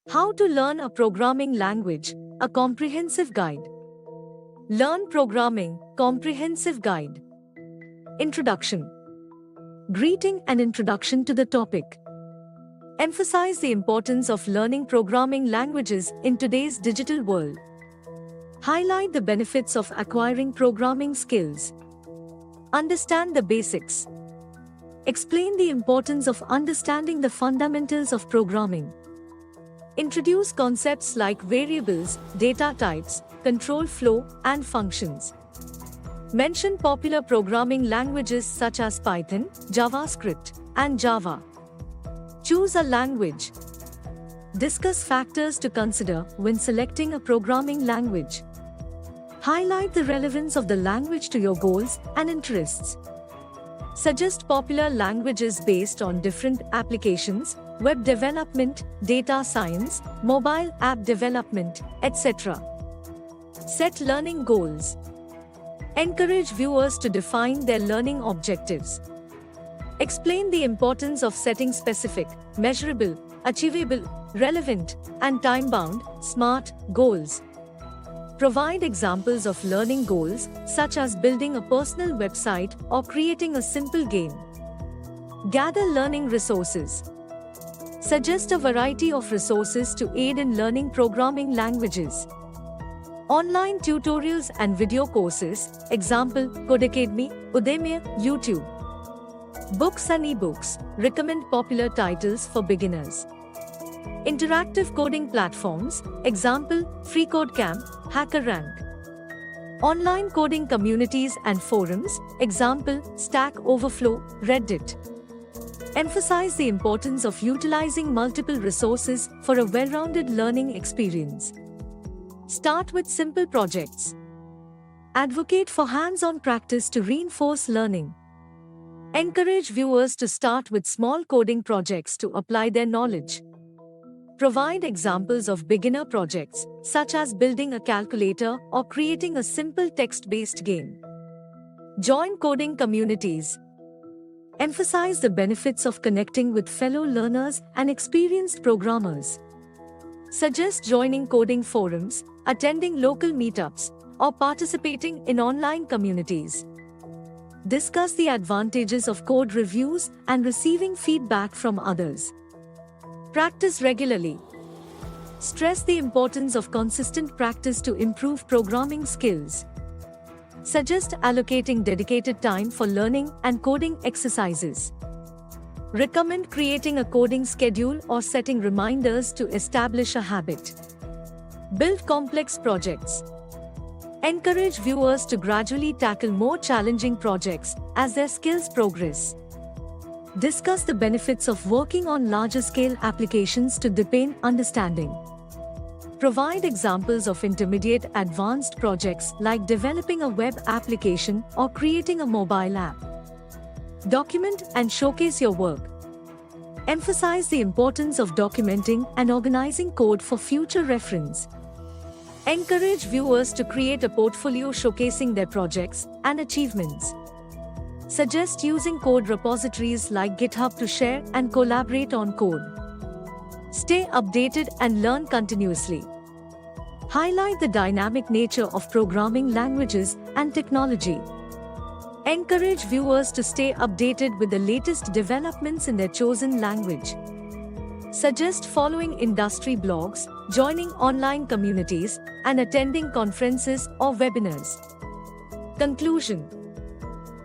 How to learn a programming language, a comprehensive guide. Learn Programming, Comprehensive Guide. Introduction. Greeting and introduction to the topic. Emphasize the importance of learning programming languages in today's digital world. Highlight the benefits of acquiring programming skills. Understand the basics. Explain the importance of understanding the fundamentals of programming. Introduce concepts like variables, data types, control flow, and functions. Mention popular programming languages such as Python, JavaScript, and Java. Choose a language. Discuss factors to consider when selecting a programming language. Highlight the relevance of the language to your goals and interests. Suggest popular languages based on different applications, web development, data science, mobile app development, etc. Set learning goals. Encourage viewers to define their learning objectives. Explain the importance of setting specific, measurable, achievable, relevant, and time-bound, SMART goals. Provide examples of learning goals, such as building a personal website or creating a simple game. Gather learning resources. Suggest a variety of resources to aid in learning programming languages. Online tutorials and video courses, example, Codecademy, Udemy, YouTube. Books and ebooks, recommend popular titles for beginners. Interactive coding platforms, example, FreeCodeCamp, HackerRank. Online coding communities and forums, example, Stack Overflow, Reddit. Emphasize the importance of utilizing multiple resources for a well-rounded learning experience. Start with simple projects. Advocate for hands-on practice to reinforce learning. Encourage viewers to start with small coding projects to apply their knowledge. Provide examples of beginner projects, such as building a calculator or creating a simple text-based game. Join coding communities. Emphasize the benefits of connecting with fellow learners and experienced programmers. Suggest joining coding forums, attending local meetups, or participating in online communities. Discuss the advantages of code reviews and receiving feedback from others. Practice regularly. Stress the importance of consistent practice to improve programming skills. Suggest allocating dedicated time for learning and coding exercises. Recommend creating a coding schedule or setting reminders to establish a habit. Build complex projects. Encourage viewers to gradually tackle more challenging projects as their skills progress. Discuss the benefits of working on larger-scale applications to deepen understanding. Provide examples of intermediate advanced projects like developing a web application or creating a mobile app. Document and showcase your work. Emphasize the importance of documenting and organizing code for future reference. Encourage viewers to create a portfolio showcasing their projects and achievements. Suggest using code repositories like GitHub to share and collaborate on code. Stay updated and learn continuously. Highlight the dynamic nature of programming languages and technology. Encourage viewers to stay updated with the latest developments in their chosen language. Suggest following industry blogs, joining online communities, and attending conferences or webinars. Conclusion.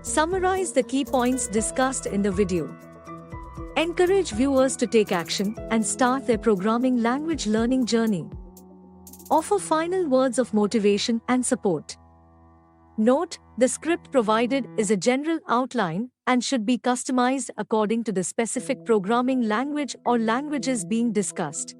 Summarize the key points discussed in the video. Encourage viewers to take action and start their programming language learning journey. Offer final words of motivation and support. Note, the script provided is a general outline and should be customized according to the specific programming language or languages being discussed.